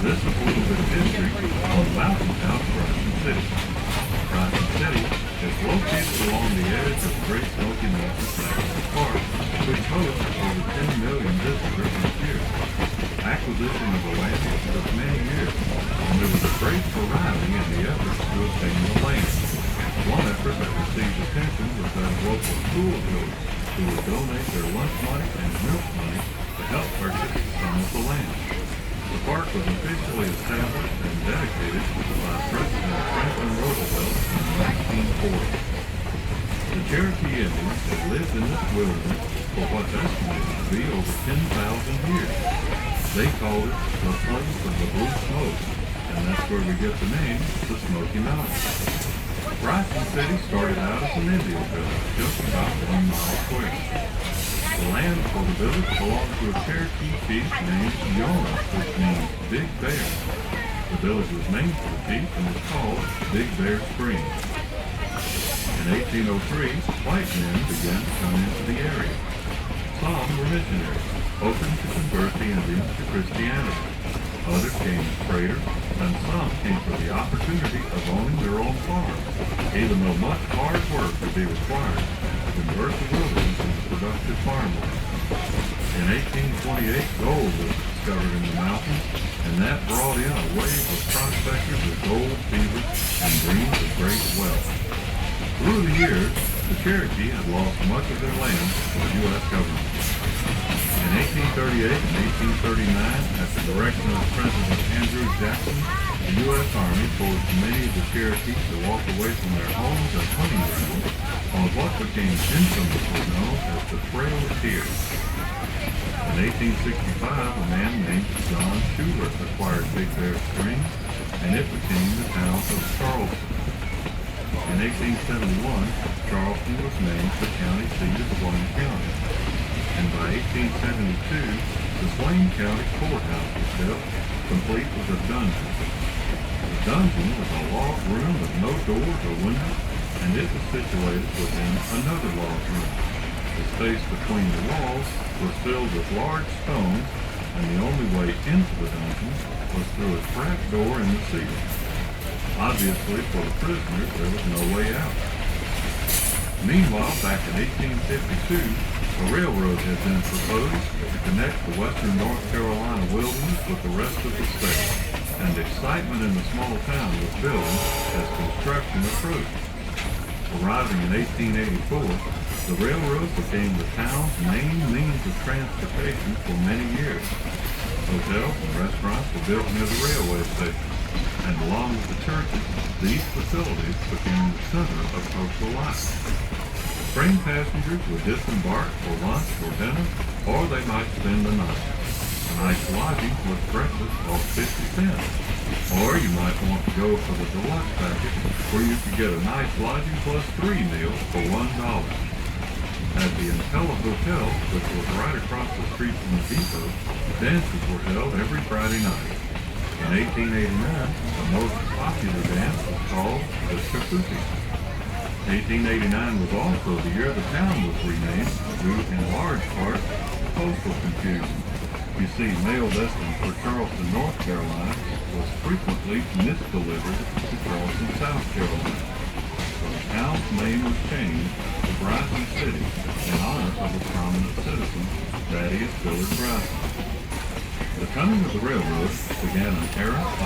This is a little bit of history on the mountain town of Bryson City. Bryson City is located along the edge of the Great Smoky Mountains National Park, which hosts over 10 million visitors each year. Acquisition of the land took many years, and there was a great variety in the efforts to obtain the land. One effort that received attention was that of local school children who would donate their lunch money and milk money to help purchase some of the land. The park was officially established and dedicated by President Franklin Roosevelt in 1940. The Cherokee Indians had lived in this wilderness for what's estimated to be over 10,000 years. They called it the place of the blue smoke, and that's where we get the name, the Smoky Mountains. Bryson City started out as an Indian village, just about 1 mile square. The land for the village belonged to a Cherokee chief named Yonah, which means Big Bear. The village was named for the chief and was called Big Bear Springs. In 1803, white men began to come into the area. Some were missionaries, hoping to convert the Indians to Christianity. Others came as traders, and some came for the opportunity of owning their own farms, even though much hard work would be required to convert the wilderness into productive farmland. In 1828, gold was discovered in the mountains, and that brought in a wave of prospectors with gold fever and dreams of great wealth. Through the years, the Cherokee had lost much of their land to the U.S. government. In 1838 and 1839, at the direction of President Andrew Jackson, the U.S. Army forced many of the Cherokee to walk away from their homes and hunting grounds on what became infamously known as the Trail of Tears. In 1865, a man named John Schuler acquired Big Bear Springs, and it became the town of Charleston. In 1871, Charleston was named the county seat of Swain County. And by 1872, the Swain County Courthouse was built, complete with a dungeon. The dungeon was a log room with no doors or windows, and it was situated within another log room. The space between the walls was filled with large stones, and the only way into the dungeon was through a trap door in the ceiling. Obviously, for the prisoners, there was no way out. Meanwhile, back in 1852, a railroad had been proposed to connect the western North Carolina wilderness with the rest of the state, and excitement in the small town was building as construction approached. Arriving in 1884, the railroad became the town's main means of transportation for many years. Hotels and restaurants were built near the railway station, and along with the churches, these facilities became the center of social life. Train passengers would disembark for lunch or dinner, or they might spend the night. A night's lodging with breakfast cost 50 cents. Or you might want to go for the deluxe package, where you could get a night's lodging plus 3 meals for $1. At the Impella Hotel, which was right across the street from the depot, dances were held every Friday night. In 1889, the most popular dance was called the Tuckasagee. 1889 was also the year the town was renamed due in large part to postal confusion. You see, mail destined for Charleston, North Carolina was frequently misdelivered to Charleston, South Carolina. So the town's name was changed to Bryson City in honor of a prominent citizen, Thaddeus Dillard Bryson. The coming of the railroad began an era